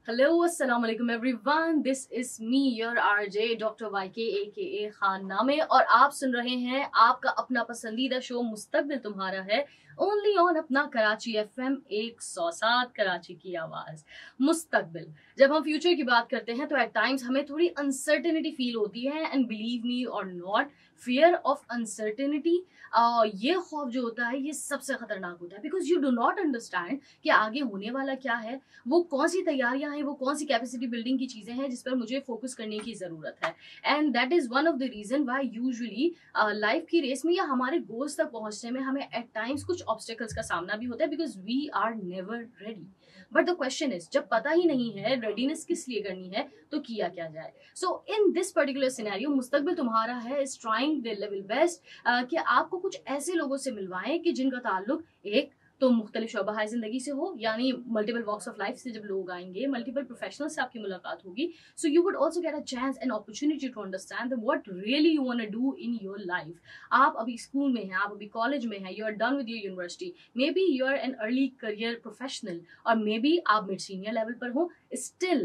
Hello, assalamu alaikum everyone. This is me, your RJ, Dr. YK aka Khan नामे और आप सुन रहे हैं आपका अपना पसंदीदा शो मुस्तकबिल तुम्हारा है ओनली ऑन अपना कराची FM 107 कराची की आवाज मुस्तकबिल। जब हम फ्यूचर की बात करते हैं तो एट टाइम्स हमें थोड़ी अनसर्टेनिटी फील होती है एंड बिलीव मी और नॉट फियर ऑफ अनसर्टेनिटी, ये खौफ जो होता है ये सबसे खतरनाक होता है because you do not understand कि आगे होने वाला क्या है, वो कौन सी तैयारियां हैं, वो कौन सी कैपेसिटी बिल्डिंग की चीजें हैं जिस पर मुझे फोकस करने की जरूरत है। And that is one of the reason why usually life की रेस में या हमारे गोल्स तक पहुंचने में हमें एट टाइम्स कुछ ऑब्स्टेकल्स का सामना भी होता है because we are never ready. But the question is, जब पता ही नहीं है रेडीनेस किस लिए करनी है तो किया क्या जाए। सो इन दिस पर्टिकुलर सिनेरियो मुस्तकबिल तुम्हारा है is trying the level best कि आपको कुछ ऐसे लोगों से मिलवाएं कि जिनका ताल्लुक एक तो मुख्तलिफ शोबा जिंदगी से हो, यानी मल्टीपल वॉक्स ऑफ लाइफ से जब लोग आएंगे, मल्टीपल प्रोफेशनल से आपकी मुलाकात होगी, so you would also get a chance and opportunity to understand what really you want to do in your life. आप अभी स्कूल में हैं, आप अभी कॉलेज में हैं, you are done with your university, maybe you are an early career professional और maybe आप मिड सीनियर लेवल पर हो। स्टिल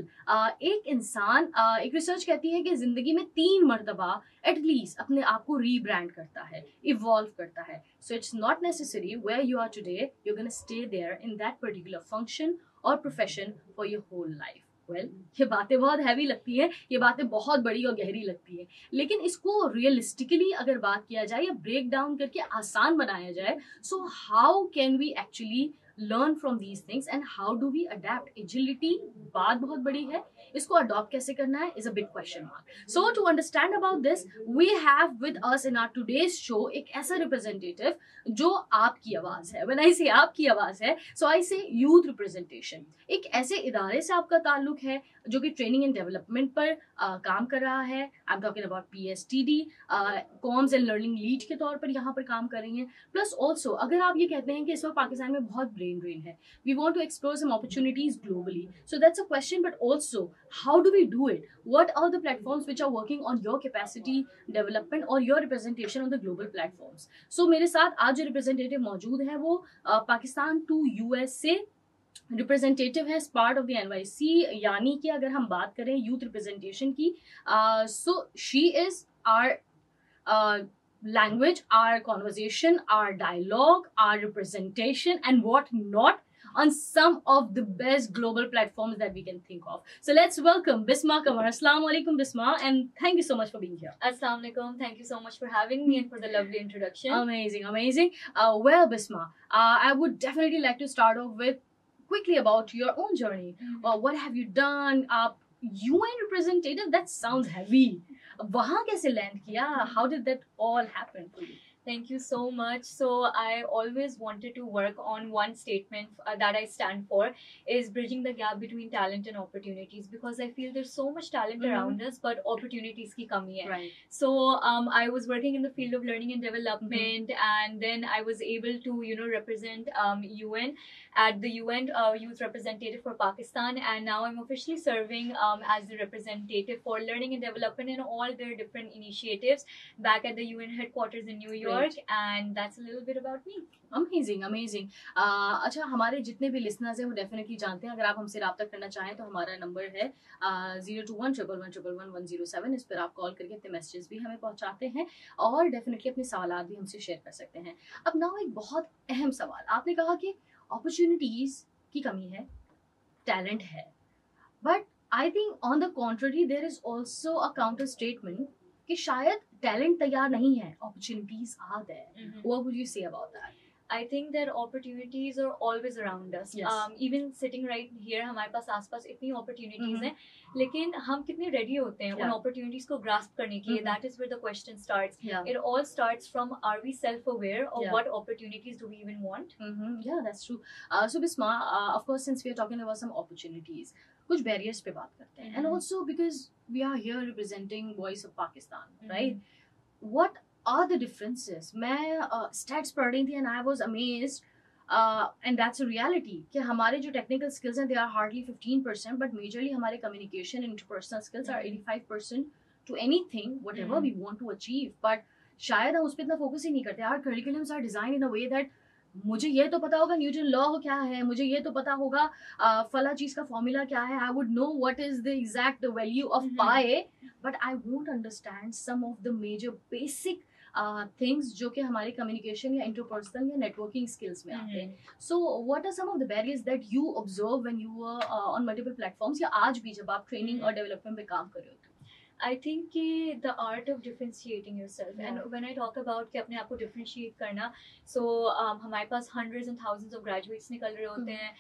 एक इंसान, एक रिसर्च कहती है कि जिंदगी में 3 मरतबा एटलीस्ट अपने आप को रीब्रांड करता है, इवॉल्व करता है। So it's not necessary where you are today you're going to stay there in that particular function or profession for your whole life. Well, ये बातें बहुत हैवी लगती है, ये बातें बहुत बड़ी और गहरी लगती है, लेकिन इसको रियलिस्टिकली अगर बात किया जाए या ब्रेक डाउन करके आसान बनाया जाए, so how can we actually learn from these things and how do we adapt? Agility बात बहुत बड़ी है, इसको अडॉप्ट कैसे करना है is a big question mark. So to understand about this, we have with us in our today's show एक ऐसा representative जो आपकी आवाज है। When I say आपकी आवाज है, so I say youth representation. एक ऐसे इदारे से आपका ताल्लुक है जो कि ट्रेनिंग एंड डेवलपमेंट पर काम कर रहा है। I am talking about PSTD, comms and learning lead के तौर पर यहाँ पर काम कर रही हैं। प्लस ऑल्सो अगर आप ये कहते हैं कि इस वक्त पाकिस्तान में बहुत ब्रेन ड्रेन है, we want to explore some opportunities globally, so that's a question, but also how do we do it, what are the platforms which are working on your capacity development और your representation on the global platforms. So मेरे साथ आज जो representative मौजूद है वो Pakistan to US से representative है, पार्ट ऑफ द NYC, यानी कि अगर हम बात करें यूथ रिप्रेजेंटेशन की, so she is our language, our conversation, our dialogue, our representation, and what not on some of the best global platforms that we can think of. So let's welcome Bisma Kamar. Assalamu alaikum, Bisma, and thank you so much for being here. Assalamu alaikum. Thank you so much for having me and for the lovely introduction. Amazing, amazing. Well, Bisma, I would definitely like to start off with quickly about your own journey. What have you done? UN representative, that sounds heavy. वहाँ कैसे land किया? How did that all happen for you? Thank you so much. So I always wanted to work on one statement that I stand for, is bridging the gap between talent and opportunities, because I feel there's so much talent around us but opportunities की कमी है. Right. So I was working in the field of learning and development, and then I was able to represent UN at the UN Youth Representative for Pakistan, and now I'm officially serving as the representative for learning and development and all their different initiatives back at the UN headquarters in New York. And that's a little bit about me. Amazing, amazing. अच्छा, हमारे जितने भी listeners हैं वो definitely जानते हैं, अगर आप हमसे रब्ता करना चाहें तो हमारा नंबर है 02111111107। इस पर आप कॉल करके अपने मैसेजेस भी हमें पहुंचाते हैं और डेफिनेटली अपने सवाल भी हमसे शेयर कर सकते हैं। अब नाउ एक बहुत अहम सवाल, आपने कहा कि अपॉर्चुनिटीज की कमी है, टैलेंट है, but I think on the contrary there is also a counter statement कि शायद टैलेंट तैयार नहीं है, opportunities are there. What would you say about that? I think that opportunities are always around us. Yes. Even sitting right here, हमारे पास आसपास इतनी opportunities हैं, लेकिन हम कितने ready होते हैं उन opportunities को grasp करने के लिए? That is where the question starts. Yeah. It all starts from, are we self-aware of what opportunities do we even want? Yeah, that's true. So Bisma, of course, since we are talking about some opportunities, कुछ barriers पे बात करते हैं, and also because we are here representing Voice of Pakistan, right? What are the differences? मैं stats पढ़ रही थी and I was amazed, and that's a reality कि हमारे जो technical skills हैं they are hardly 15%, but majorly हमारे communication and interpersonal skills are 85% to anything whatever we want to achieve. But शायद हम उस पर इतना focus ही नहीं करते. Our curriculums are designed in a way that मुझे ये तो पता होगा न्यूटन लॉ क्या है, मुझे ये तो पता होगा फला चीज का फॉर्मूला क्या है, I would know what is the exact value of pi, but I won't understand some of the major basic things जो कि हमारे कम्युनिकेशन या इंटरपर्सनल या नेटवर्किंग स्किल्स में आते हैं. So what are some of the barriers that you observe when you are on multiple platforms, या आज भी जब आप ट्रेनिंग और डेवलपमेंट पे काम कर रहे हो? I think कि the art of differentiating yourself, and when I talk about कि अपने आप को differentiate करना, so हमारे पास hundreds and thousands of graduates निकल रहे होते हैं.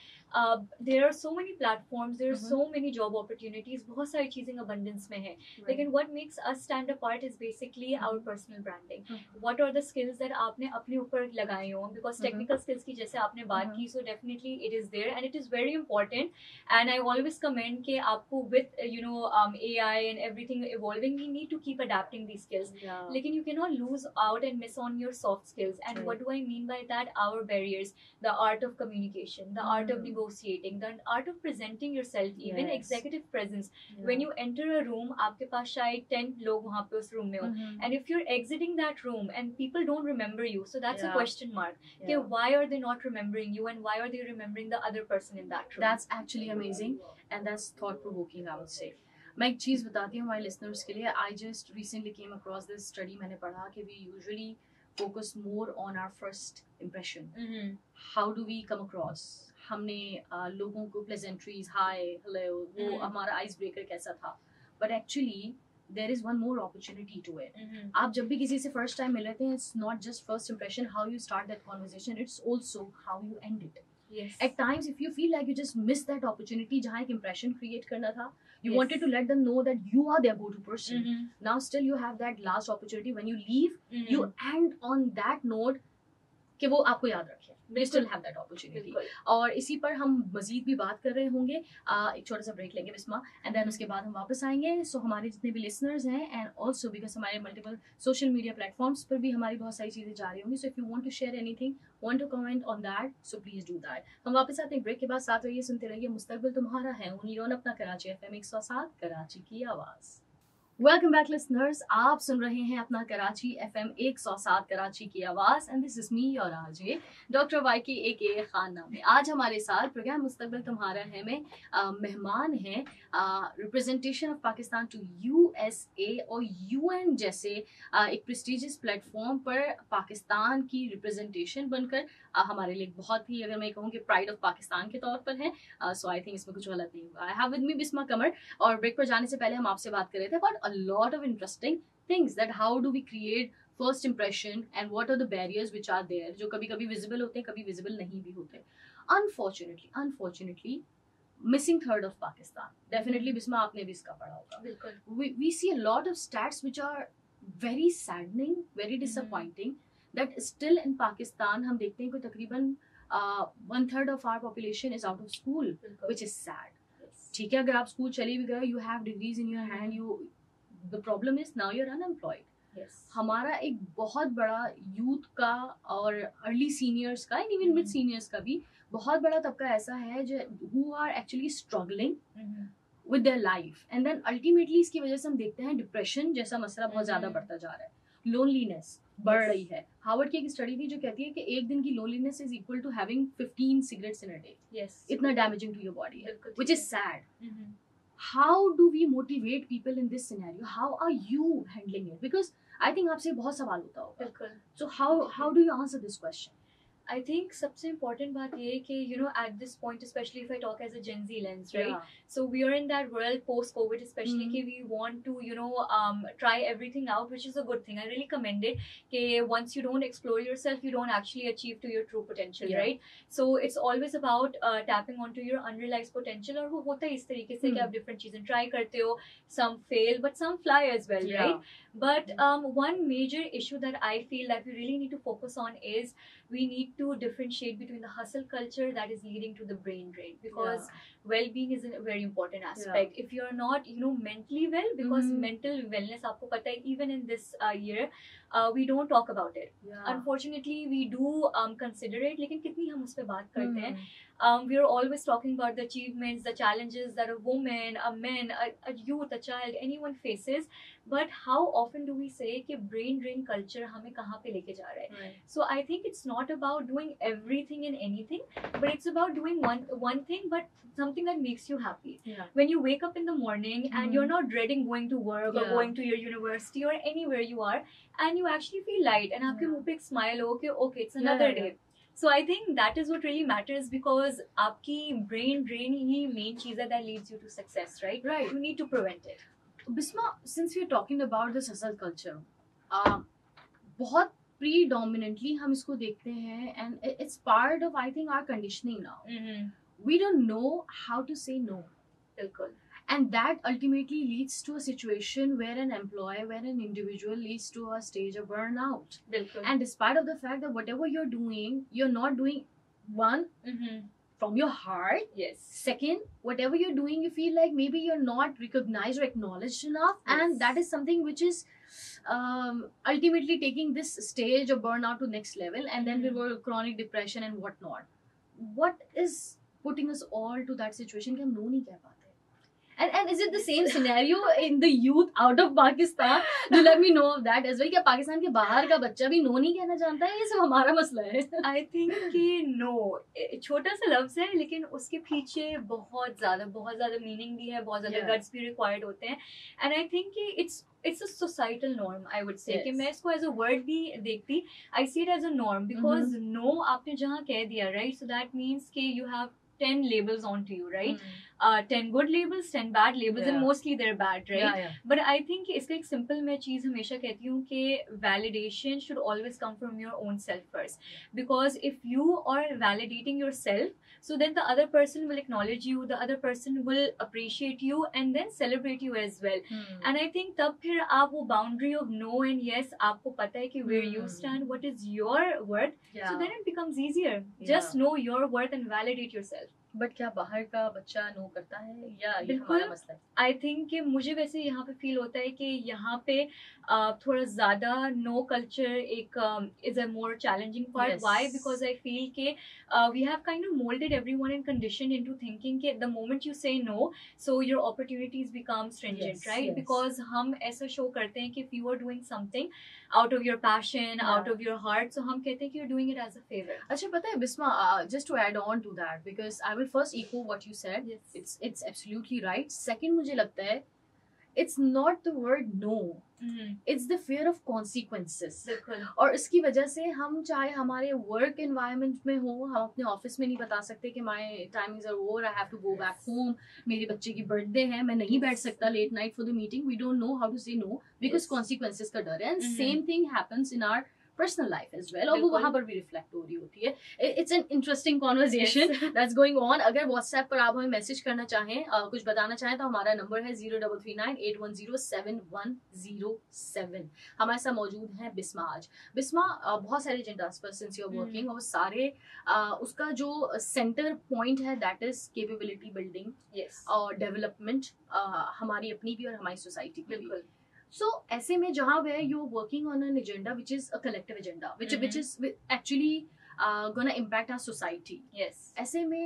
There are so many platforms, there are so many job opportunities, बहुत सारी चीजें abundance में है. लेकिन what makes us stand apart is basically our personal branding. What are the skills that आपने अपने ऊपर लगाए हो? Because technical skills की जैसे आपने बात की, so definitely it is there and it is very important. And I always commend कि आपको with AI and everything evolving, we need to keep adapting these skills. Lekin you cannot lose out and miss on your soft skills. And what do I mean by that? Our barriers, the art of communication, the art of negotiating, the art of presenting yourself, even executive presence. When you enter a room, आपके पास शायद 10 लोग वहाँ पे उस room में हो, and if you're exiting that room and people don't remember you, so that's a question mark. Okay, why are they not remembering you, and why are they remembering the other person in that room? That's actually amazing and that's thought provoking, I would say. मैं एक चीज़ बताती हूँ हमारे listeners के लिए. I just recently came across this study. मैंने पढ़ा कि we usually focus more on our first impression. How do we come across. हमने लोगों को प्लेजेंट्रीज, हाय, हेलो, वो हमारा आइस ब्रेकर कैसा था. But actually there is one more opportunity to it. आप जब भी किसी से फर्स्ट टाइम मिल रहे हैं, it's not just first impression, how you start that conversation, it's also how you and it. Yes. At times, if you feel like you just missed that opportunity, जहाँ एक impression create करना था, you wanted to let them know that you are their go-to person. Now still you have that last opportunity. When you leave, you end on that note कि वो आपको याद रखे. We still have that opportunity. और इसी पर हम मजीद भी बात कर रहे होंगे. एक छोटा सा ब्रेक लेंगे बिस्मा, एंड देन उसके बाद हम वापस आएंगे. सो हमारे जितने भी लिसनर्स हैं, एंड ऑल्सो बिकॉज हमारे मल्टीपल सोशल मीडिया प्लेटफॉर्म्स पर भी हमारी बहुत सारी चीज़ें जा रही होंगी. So if you want to share anything, want to comment on that, so please do that. हम वापस आते हैं ब्रेक के बाद. साथ रहिए, सुनते रहिए. मुस्तकबिल तुम्हारा है ओनली ऑन अपना कराची FM 107, कराची की आवाज़. Welcome back listeners. आप सुन रहे हैं अपना कराची FM 107, कराची की आवाज़, and this is me your RJ doctor YK AKA Khan नामे. आज हमारे साथ प्रोग्राम मुस्तकबिल तुम्हारा है में मेहमान हैं representation of Pakistan to USA और UN जैसे एक प्रेस्टिजियस प्लेटफॉर्म पर पाकिस्तान की रिप्रेजेंटेशन बनकर हमारे लिए बहुत ही, अगर मैं कहूँ कि प्राइड ऑफ पाकिस्तान के तौर पर है. सो आई थिंक इसमें कुछ गलत नहीं होगा. I have with me Bisma Qamar. और ब्रेक पर जाने से पहले हम आपसे बात कर रहे थे about a lot of interesting things, that how do we create first impression and what are the barriers which are there, जो कभी कभी visible होते हैं, कभी visible नहीं भी होते. Unfortunately missing third of Pakistan, definitely Bisma आपने भी इसका पढ़ा होगा. बिल्कुल. We see a lot of stats which are very saddening, very disappointing, that still in Pakistan हम देखते हैं कि तकरीबन 1/3 of our population is out of school, which is sad. ठीक है, अगर आप स्कूल चले भी गए, you have degrees in your hand, the problem is now you're unemployed. Yes. हमारा एक बहुत बड़ा यूथ का और अर्ली सीनियर्स का, इवन मिड सीनियर्स का भी बहुत बड़ा तबका ऐसा है जो who are actually struggling with their life, and then ultimately इसकी वजह से हम देखते हैं डिप्रेशन जैसा मसला बहुत ज्यादा बढ़ता जा रहा है. लोनलीनेस बढ़ रही है. हार्वर्ड की एक स्टडी थी जो कहती है कि एक दिन की loneliness is equal to having 15 cigarettes in a day. इतना डैमेजिंग टू योर बॉडी है, which is sad. How do we motivate people in this scenario? How are you handling it? Because I think आपसे बहुत सवाल होता होगा. So how do you answer this question? I think सबसे important बात ये है कि at this point, especially if I talk as a Gen Z lens, right? Yeah. So we are in that world post-COVID, especially कि we want to try everything out, which is a good thing. I really commend it. कि once you don't explore yourself, you don't actually achieve to your true potential, right? So it's always about tapping onto your unrealized potential. और वो होता है इस तरीके से कि आप different चीजें try करते हो, some fail, but some fly as well, right? But one major issue that I feel that we really need to focus on is we need to differentiate between the hustle culture that is leading to the brain drain, because well-being is a very important aspect. If you're not mentally well, because mental wellness, आपको पता है, even in this year we don't talk about it. Yeah. Unfortunately, we do consider it, लेकिन कितनी हम उस पे बात करते हैं. Hmm. We are always talking about the achievements, the challenges that a woman, a man, a youth, a child, anyone faces. But how often do we say कि brain drain culture हमें कहाँ पे लेके जा रहा है? Right. So I think it's not about doing everything and anything, but it's about doing one thing, but something that makes you happy. Yeah. When you wake up in the morning and you're not dreading going to work or Yeah. going to your university or anywhere you are, and you actually feel light and आपके Yeah. मुंह पे एक smile हो कि okay, it's another Yeah. day. So I think that is what really matters, because आपकी brain drain ही main चीज़ है that leads you to success, right? Right. You need to prevent it. Bisma, since we're talking about this hustle culture, बहुत predominantly हम इसको देखते हैं, and it's part of, I think, our conditioning now. We don't know how to say no. बिल्कुल. And that ultimately leads to a situation where an employee, where an individual leads to a stage of burnout. बिल्कुल. And despite of the fact that whatever you're doing, you're not doing, one, from your heart. Yes. Second, whatever you're doing, you feel like maybe you're not recognized or acknowledged enough. Yes. And that is something which is ultimately taking this stage of burnout to next level. And then we were chronic depression and whatnot. What is putting us all to that situation कि हम no नहीं कह पाते? And is it the same scenario in the youth out of Pakistan? Do let me know of that as well. क्या पाकिस्तान के बाहर का बच्चा भी no नहीं कहना जानता है? ये सब हमारा मसला है. I think कि no, छोटा सा लफ्ज है, लेकिन उसके पीछे बहुत ज़्यादा मीनिंग भी है, बहुत ज़्यादा गट्स भी रिक्वायर्ड होते हैं. And I think कि it's a societal norm, I would say. Yes. कि मैं इसको as a word भी देखती, I see it as a norm, because no आपने जहाँ कह दिया, right? So that means कि you have 10 labels onto you, right? 10 good labels, 10 bad labels, and mostly they're bad, right? Yeah. But I think इसका एक simple मैं चीज़ हमेशा कहती हूँ कि validation should always come from your own self first. Because if you are validating yourself, so then the other person will acknowledge you, the other person will appreciate you, and then celebrate you as well. And I think तब फिर आप वो boundary of no and yes आपको पता है कि where you stand, what is your worth, so then it becomes easier. Just know your worth and validate yourself. But क्या बाहर का बच्चा नो करता है या ये बिल्कुल. हमारा मसला है? आई थिंक कि मुझे वैसे यहाँ पे फील होता है कि यहाँ पे थोड़ा ज़्यादा नो कल्चर एक is a more challenging part. Yes. Why? Because I feel कि we have kind of moulded everyone in condition into thinking कि the moment you say no, so your opportunities become stringent, right? Because हम ऐसा show करते हैं कि if you are doing something out of your passion, out of your heart, so हम कहते हैं कि you're doing it as a favor. अच्छा पता है Bisma, just to add on to that, because I will first echo what you said. Yes. It's absolutely right. Second, मुझे लगता है it's not the word no, it's the fear of consequences. बिल्कुल. और इसकी वजह से हम चाहे हमारे वर्क एनवायरनमेंट में हो, हम अपने ऑफिस में नहीं बता सकते कि my timings are over, I have to go back home, मेरे बच्चे की बर्थडे है, मैं नहीं बैठ सकता late night for the meeting. We don't know how to say no because consequences का डर है. And same thing happens in our personal life as well, और वो वहां पर भी रिफ्लेक्ट हो रही होती है. It's an interesting conversation that's going on. अगर व्हाट्सएप पर आप हमें मैसेज करना चाहें, कुछ बताना चाहें, तो हमारा नंबर है 033981071007. हमारे साथ मौजूद हैं बिस्मा आज. बिस्मा बहुत सारे एजेंडास पर सिंस यू आर वर्किंग, और सारे उसका जो सेंटर पॉइंट है दैट इज कैपेबिलिटी बिल्डिंग और डेवलपमेंट, हमारी अपनी भी और हमारी सोसाइटी की भी. So ऐसे में जहाँ where you're working on an agenda which is a collective agenda, which is actually gonna impact our society. Yes. ऐसे में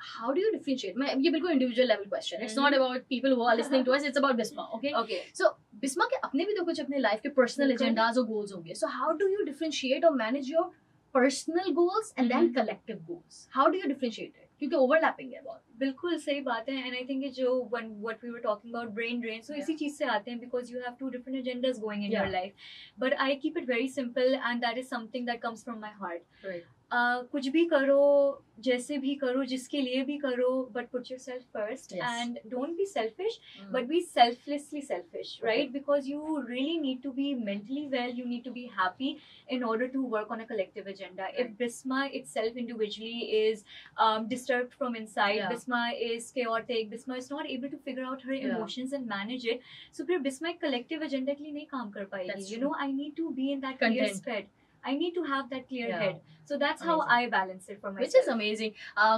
how do you differentiate? मैं ये बिल्कुल individual level question. It's not about people who are listening to us. It's about Bisma. Okay. So Bisma के अपने भी तो कुछ अपने life के personal agendas और goals होंगे. So how do you differentiate or manage your personal goals and then collective goals? How do you differentiate it? क्योंकि overlapping है बहुत. बिल्कुल सही बात है. एंड आई थिंक जो what we were talking about brain drain, so इसी चीज से आते हैं, because you have two different agendas going in your life, but I keep it very simple, and that is something that comes from my heart. Right. कुछ भी करो, जैसे भी करो, जिसके लिए भी करो, but put yourself first. Yes. And don't be selfish, but be selflessly selfish, right? Because you really need to be mentally well, you need to be happy in order to work on a collective agenda. Right. If Bisma itself individually is disturbed from inside, Bisma is chaotic, Bisma is not able to figure out her emotions and manage it, so फिर Bisma एक collective agenda के लिए नहीं काम कर पाएगी. You know, I need to be in that clear space. I need to have that clear Yeah. head. So that's how Amazing. I balance it for myself. Which is amazing.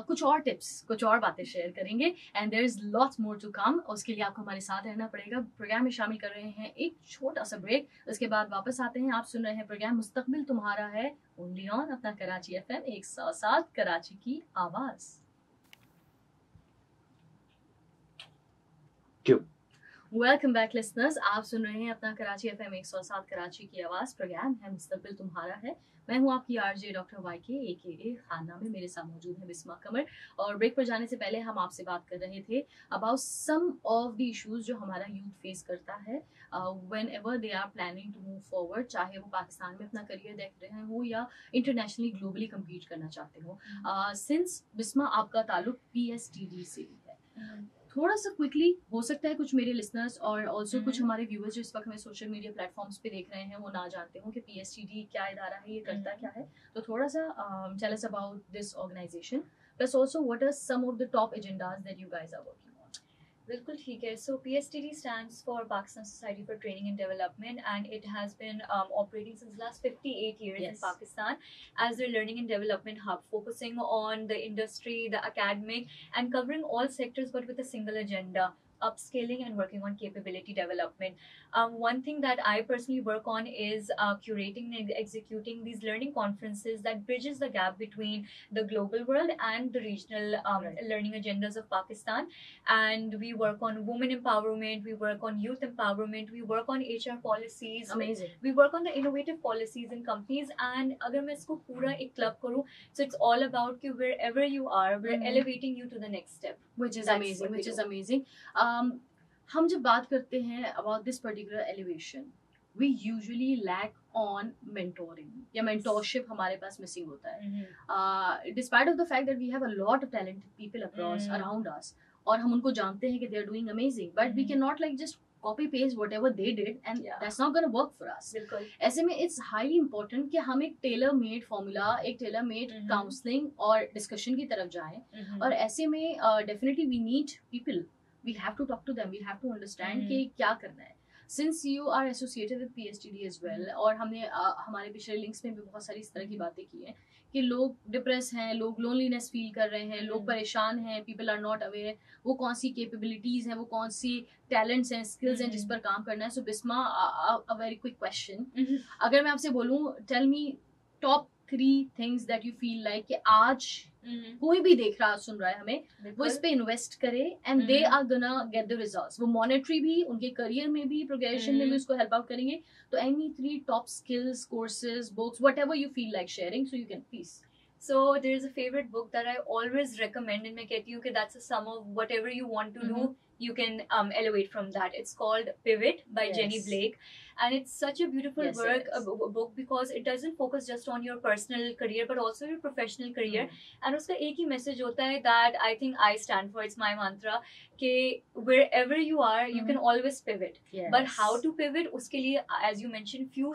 कुछ और tips, कुछ और बातें share करेंगे and there is lots more to come. उसके लिए आपको हमारे साथ रहना पड़ेगा. प्रोग्राम में शामिल कर रहे हैं एक छोटा सा ब्रेक. उसके बाद वापस आते हैं. आप सुन रहे हैं प्रोग्राम मुस्तकबिल तुम्हारा है, ओनली ऑन अपना कराची FM 107 कराची की आवाज. क्यों? Welcome back listeners. आप सुन रहे हैं अपना कराची FM 107 कराची की आवाज. प्रोग्राम है मुस्तकबिल तुम्हारा है. मैं हूं आपकी आरजे डॉक्टर वाईके AKA खाना में. मेरे साथ मौजूद है बिस्मा कमर. और ब्रेक पर जाने से पहले हम आपसे बात कर रहे थे about some of the issues जो हमारा यूथ फेस करता है whenever they are planning to move forward, चाहे वो पाकिस्तान में अपना करियर देख रहे हो या इंटरनेशनली ग्लोबली कम्पीट करना चाहते हो. सिंस बिस्मा आपका ताल्लुक PSTD से भी है, थोड़ा सा क्विकली हो सकता है कुछ मेरे लिसनर्स और ऑल्सो कुछ हमारे व्यूअर्स जो इस वक्त हमें सोशल मीडिया प्लेटफॉर्म्स पे देख रहे हैं वो ना जानते हो कि PSTD क्या इदारा है, ये करता क्या है. तो थोड़ा सा tell us about this organisation plus also what are some of the top agendas that you guys are working on. बिल्कुल ठीक है. So PSTD stands for Pakistan Society for Training and Development, and it has been operating since last 58 years in Yes. Pakistan as a learning and development hub, focusing on the industry, the academic, and covering all sectors, but with a single agenda: upscaling and working on capability development. One thing that I personally work on is curating and executing these learning conferences that bridges the gap between the global world and the regional Right. learning agendas of Pakistan. And we work on women empowerment, we work on youth empowerment, we work on HR policies, Amazing. we work on the innovative policies in companies. And अगर मैं इसको पूरा एक club करूँ, so it's all about कि wherever you are, we're elevating you to the next step. Which is That's amazing, what we which is do. amazing. हम जब बात करते हैं about this particular elevation, we usually lack on mentoring या mentorship हमारे पास missing होता है. Despite of the fact that we have a lot of talented people across around us और हम उनको जानते हैं कि they are doing amazing, but we cannot like just copy paste whatever they did and Yeah. that's not going to work for us. बिल्कुल. ऐसे में it's highly important कि हम एक टेलर मेड फॉर्मूला, एक टेलर मेड काउंसलिंग और discussion की तरफ जाएं. और ऐसे में definitely we need people, we have to talk to them, we have to understand कि क्या करना है. Since you are associated with PSTD as well, और हमने हमारे पिछले लिंक्स में भी बहुत सारी इस तरह की बातें की हैं कि लोग डिप्रेस हैं, लोग लोनलीनेस फील कर रहे हैं, लोग परेशान हैं, पीपल आर नॉट अवेयर वो कौन सी कैपेबिलिटीज हैं, वो कौन सी टैलेंट्स हैं, स्किल्स हैं जिस पर काम करना है. So Bisma, a very quick question, अगर मैं आपसे बोलूं tell me top 3 things that you feel like कि आज कोई भी देख रहा सुन रहा है हमें, वो इस पे इन्वेस्ट करे and they are gonna get the results. वो मॉनेटरी भी, उनके करियर में भी, प्रोग्रेशन में भी उसको हेल्प आउट करेंगे. तो any 3 top skills, courses, books, whatever you feel like sharing, so you can please. So there is a favorite book that I always recommend, and मैं कहती हूँ कि that's a sum of whatever you want to do, you can elevate from that. It's called Pivot by Yes. Jenny Blake, and it's such a beautiful Yes, work, it is. a book, because it doesn't focus just on your personal career but also your professional career. And उसका एक ही message होता है that I think I stand for. It's my mantra कि wherever you are, you can always pivot. Yes. But how to pivot, उसके लिए, as you mentioned, few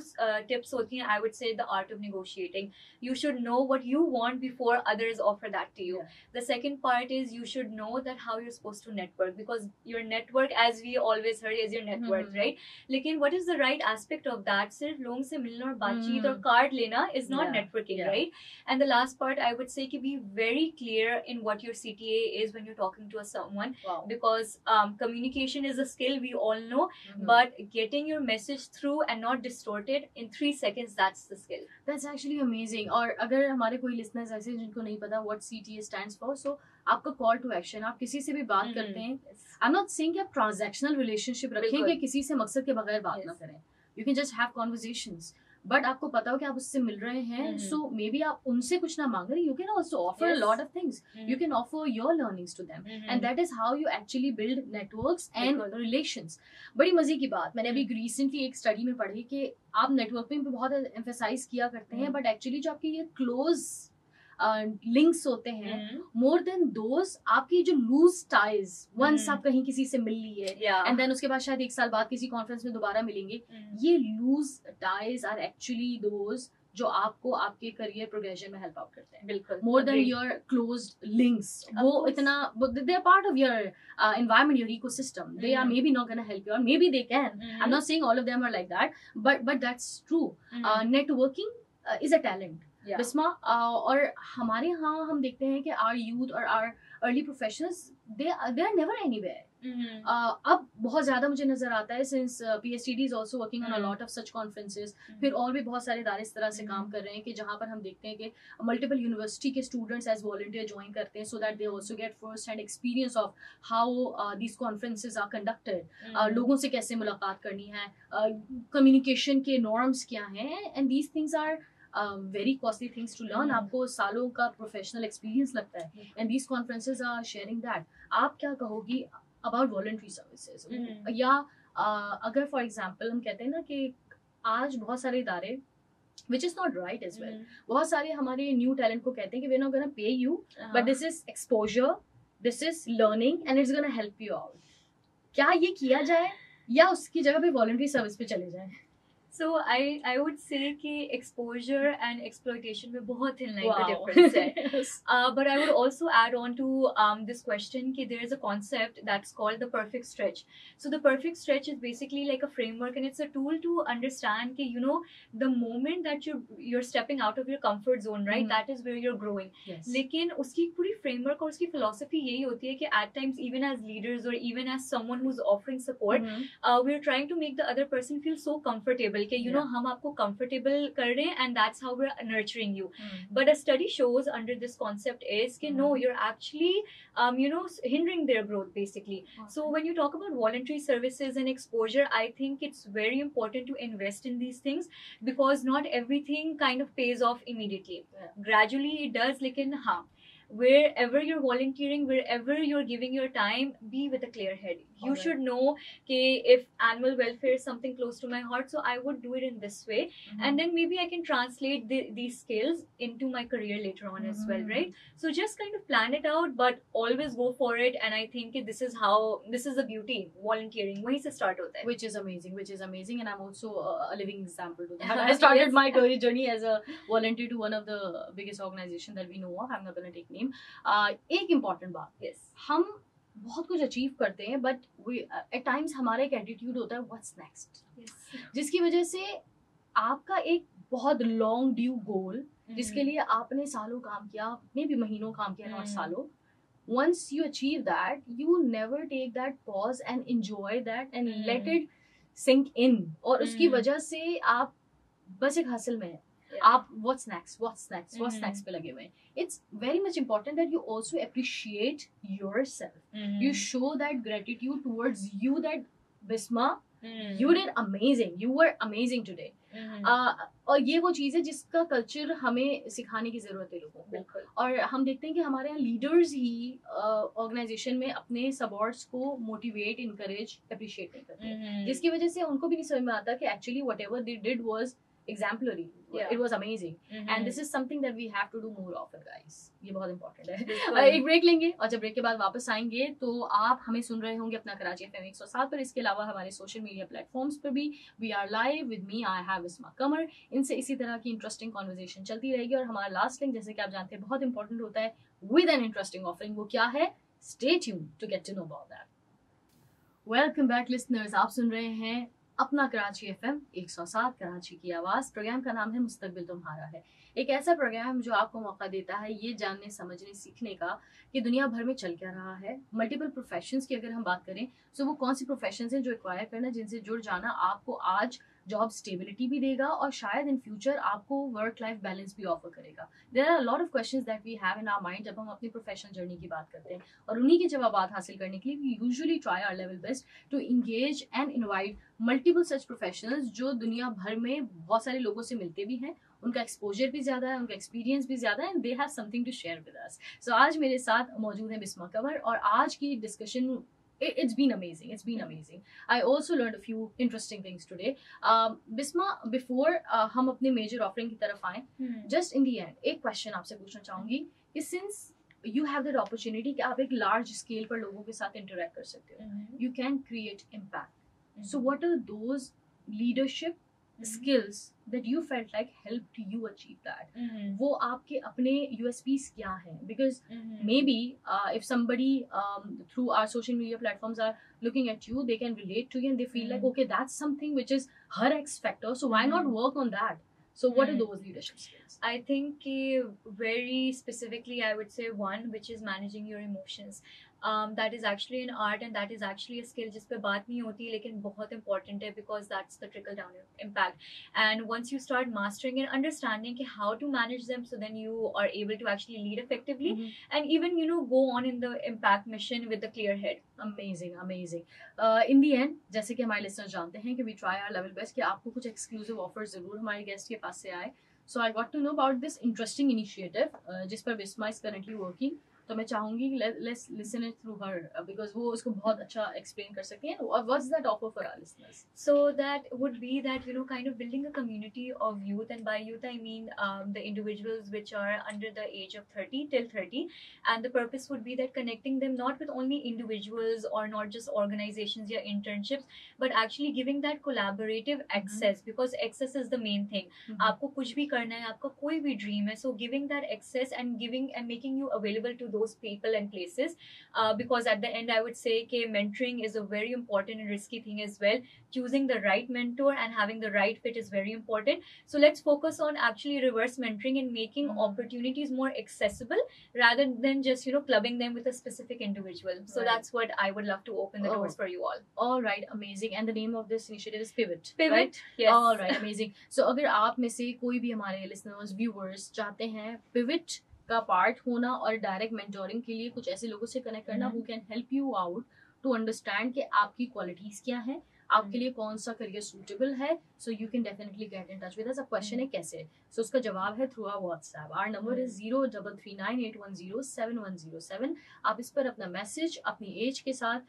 tips होती हैं. I would say the art of negotiating. You should know what you want before others offer that to you. Yeah. The second part is you should know that how you're supposed to network, because your network, as we always heard, is your net worth, right? लेकिन what is the right aspect of that? सिर्फ लोगों से मिलना और बातचीत और card लेना is not Yeah. networking, Yeah. right? And the last part, I would say, to be very clear in what your CTA is when you're talking to someone, Wow. because communication is a skill we all know, but getting your message through and not distorted in 3 seconds, that's the skill. That's actually amazing. और अगर हमारे कोई listeners ऐसे हैं जिनको नहीं पता what CTA stands for, so आपका कॉल टू एक्शन, आप किसी से भी बात करते हैं, आई एम नॉट सेइंग कि आप ट्रांजैक्शनल रिलेशनशिप रखें कि किसी से मकसद के बगैर बात ना करें. You can just have conversations, but आपको पता हो कि आप उससे मिल रहे हैं, सो मे बी आप उनसे कुछ ना मांग रहे, you can also offer a lot of things, you can offer your learnings to them, and that is how you actually build networks and relations. बड़ी मजे की बात, मैंने अभी रिसेंटली एक स्टडी में पढ़ी कि आप नेटवर्किंग पे बहुत एम्फेसाइज किया करते हैं, बट एक्चुअली जो आपकी ये क्लोज लिंक्स होते हैं, मोर देन दोस आपकी जो लूज टाइज, वंस आप कहीं किसी से मिल ली है एंड देन उसके बाद शायद 1 साल बाद किसी कॉन्फ्रेंस में दोबारा मिलेंगे, ये loose ties are actually those जो आपको आपके करियर प्रोग्रेशन में हेल्प आउट करते हैं. बिल्कुल. More than your closed links, वो इतना they are part of your environment, your ecosystem. They are maybe not going to help you, or maybe they can. I'm not saying all of them are like that, but that's true. Networking is a talent. Bisma, और हमारे यहाँ हम देखते हैं कि our youth और our early professionals they are never anywhere. अब बहुत ज़्यादा मुझे नज़र आता है since PSTD is also working on a lot of such conferences. फिर और भी बहुत सारे इदारे इस तरह से काम कर रहे हैं कि जहाँ पर हम देखते हैं कि multiple university के students as volunteer join करते हैं so that they also get first hand experience of how these conferences are conducted. लोगों से कैसे मुलाकात करनी है, communication के norms क्या हैं, and these things are very costly things to learn. आपको सालों का professional experience लगता है, and these conferences are sharing that. आप क्या कहोगी about voluntary services? या अगर for example हम कहते हैं ना कि आज बहुत सारे इदारे which is not right as well. बहुत सारे हमारे new talent को कहते हैं कि we're not gonna pay you, but this is exposure, this is learning, and it's gonna help you out. क्या ये किया जाए या उसकी जगह पे voluntary service पे चले जाएं? So I would say कि exposure and exploitation में बहुत thin line का difference है. Yes. But I would also add on to this question कि there is a concept that's called the perfect stretch. So the perfect stretch is basically like a framework and it's a tool to understand कि you know the moment that you're stepping out of your comfort zone, right? That is where you're growing. Yes. लेकिन उसकी पूरी framework और उसकी philosophy यही होती है कि at times even as leaders or even as someone who's offering support, we're trying to make the other person feel so comfortable कि you know हम आपको comfortable कर रहे हैं and that's how we're nurturing you. But a study shows under this concept is कि no, you're actually you know hindering their growth basically. So when you talk about voluntary services and exposure, I think it's very important to invest in these things because not everything kind of pays off immediately. Gradually it does, लेकिन हाँ, wherever you're volunteering, wherever you're giving your time, be with a clear head. You should know कि if animal welfare is something close to my heart, so I would do it in this way, and then maybe I can translate these skills into my career later on as well, right? So just kind of plan it out, but always go for it. And I think this is the beauty volunteering. वहीं से start होता है. Which is amazing, and I'm also a living example to that. I started my career journey as a volunteer to one of the biggest organizations that we know of. I'm not going to take name. एक important बात, yes, हम बहुत कुछ achieve करते हैं but at times हमारा एक attitude होता है व्हाट्स नेक्स्ट, जिसकी वजह से आपका एक बहुत लॉन्ग ड्यू गोल जिसके लिए आपने सालों काम किया, मे भी महीनों काम किया, नॉट सालों, once you achieve that you never take that pause and enjoy that and let it sink in, और उसकी वजह से आप बस एक हासिल में हैं, आप what's next पे लगे हुए हैं. It's very much important that you also appreciate yourself. You show that gratitude towards you that Bisma, you did amazing, you were amazing today. और ये वो चीज़ है जिसका कल्चर हमें सिखाने की ज़रूरत है लोगों को. और हम देखते हैं कि हमारे यहाँ लीडर्स ही ऑर्गेनाइजेशन में अपने सबॉर्ड्स को मोटिवेट, इनकरेज, अप्रिशिएट नहीं करते, जिसकी वजह से उनको भी नहीं समझ में आता कि actually whatever they did was exemplary. It was amazing. And this is something that we have to do more often, guys. ये बहुत important है. एक ब्रेक लेंगे और जब ब्रेक के बाद वापस आएंगे तो आप हमें सुन रहे होंगे अपना कराची FM 107 पर. इसके अलावा हमारे सोशल मीडिया प्लेटफॉर्म्स पर भी we are live with me. I have Bisma Qamar. इनसे इसी तरह की इंटरेस्टिंग कॉन्वर्सेशन चलती रहेगी और हमारा लास्ट लिंक जैसे कि आप जानते हैं बहुत इंपॉर्टेंट होता है with an interesting offering. वो क्या है? Stay tuned to get to know about that. Welcome back listeners. आप सुन रहे हैं अपना कराची FM 107, कराची की आवाज़. प्रोग्राम का नाम है मुस्तकबिल तुम्हारा है. एक ऐसा प्रोग्राम जो आपको मौका देता है ये जानने, समझने, सीखने का कि दुनिया भर में चल क्या रहा है. मल्टीपल प्रोफेशंस की अगर हम बात करें तो वो कौन सी प्रोफेशंस हैं जो एक्वायर करना, जिनसे जुड़ जाना आपको आज जॉब स्टेबिलिटी भी देगा और शायद इन फ्यूचर आपको वर्क लाइफ बैलेंस भी ऑफर करेगा. There are lot of questions that we have in our mind जब हम अपनी प्रोफेशनल जर्नी की बात करते हैं, और उन्हीं के जवाब हासिल करने के लिए we usually try our level best to engage and invite multiple such professionals जो दुनिया भर में बहुत सारे लोगों से मिलते भी हैं, उनका एक्सपोजर भी ज़्यादा है, उनका एक्सपीरियंस भी ज़्यादा है, and they have something to share with us. So आज मेरे साथ मौजूद है बिस्मा कंवर और आज की discussion it's been amazing. I also learned a few interesting things today. Bisma, before हम अपने major offering की तरफ आएं, just in the end एक question आपसे पूछना चाहूँगी कि since you have that opportunity कि आप एक large scale पर लोगों के साथ interact कर सकते हो, you can create impact. So what are those leadership skills that you felt like helped you achieve that? वो आपके अपने USPs क्या हैं? Because maybe if somebody through our social media platforms are looking at you, they can relate to you and they feel like okay, that's something which is her X factor, so why not work on that? So what are those leadership skills? I think very specifically, I would say one, which is managing your emotions. That is actually an art and that is actually a skill जिस पे बात नहीं होती लेकिन बहुत important है, because that's the trickle down impact. And once you start mastering and understanding how to manage them, so then you are able to actually lead effectively and even go on in the impact mission with a clear head. Amazing, amazing. In the end, जैसे कि हमारे listeners जानते हैं कि we try our level best कि आपको कुछ exclusive offers जरूर हमारे guest के पास से आए. So I got to know about this interesting initiative जिस पर Visma is currently working. तो मैं चाहूंगी let's listen it through her because वो उसको बहुत अच्छा explain कर सकती हैं. What's that offer for our listeners? So that would be that kind of building a community of youth, and by youth I mean the individuals which are under the age of 30 till 30, and the purpose would be that connecting them not with only individuals or not just organizations or internships, but actually giving that collaborative access, because access is the main thing. आपको कुछ भी करना है, आपका कोई भी dream है, so giving that access and giving and making you available to those people and places, because at the end I would say mentoring is a very important and risky thing as well. Choosing the right mentor and having the right fit is very important. So let's focus on actually reverse mentoring and making opportunities more accessible rather than just clubbing them with a specific individual. So that's what I would love to open the doors for you all. All right, amazing. And the name of this initiative is Pivot. Pivot, right? Yes. All right, amazing. So अगर आप में से कोई भी हमारे listeners, viewers चाहते हैं Pivot का पार्ट होना और डायरेक्ट मेंटोरिंग के लिए कुछ ऐसे लोगों से कनेक्ट करना who can help you out to understand कि आपकी क्वालिटीज क्या है, आपके लिए कौन सा करियर सूटेबल है, so you can definitely get in touch with us. अब क्वेश्चन है कैसे, सो उसका जवाब है through our WhatsApp. Our number is 033981071107. आप इस पर अपना मैसेज अपनी एज के साथ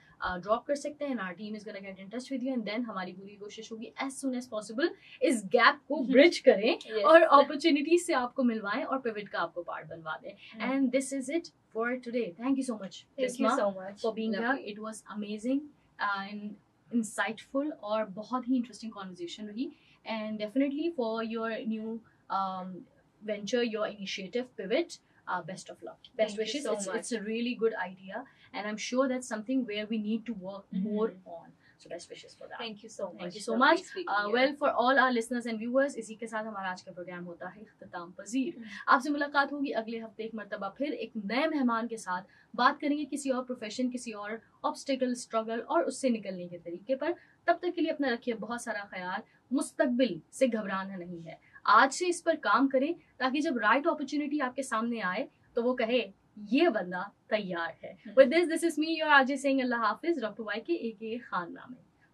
ड्रॉप कर सकते हैं. Our team is gonna get in touch with you and then हमारी पूरी कोशिश होगी एज सून एज पॉसिबल इस गैप को ब्रिज करें और अपॉर्चुनिटी से आपको मिलवाएं और पिवट का आपको पार्ट बनवा दें. And this is it for today. Thank you so much for being here. It was amazing and insightful और बहुत ही interesting conversation रही. And definitely for your new venture, your initiative Pivot, best of luck. Best wishes. It's a really good idea and I'm sure that's something where we need to work more on. So best wishes for that. Thank you so much. Thank you so much. Well, for all our listeners and viewers, इसी के साथ हमारा आज का programme होता है इख्तिताम पजीर. आपसे मुलाकात होगी अगले हफ्ते एक मर्तबा फिर एक नए मेहमान के साथ. बात करेंगे किसी और प्रोफेशन, किसी और ऑब्स्टिकल, स्ट्रगल और उससे निकलने के तरीके पर. तब तक के लिए अपना रखिए बहुत सारा ख्याल. मुस्तकबिल से घबराना नहीं है. आज से इस पर काम करें ताकि जब राइट अपॉर्चुनिटी आपके सामने आए तो वो कहे ये बंदा तैयार है. With this is me, your RJ saying Allah Hafiz, Dr. YK aka Khan Naame.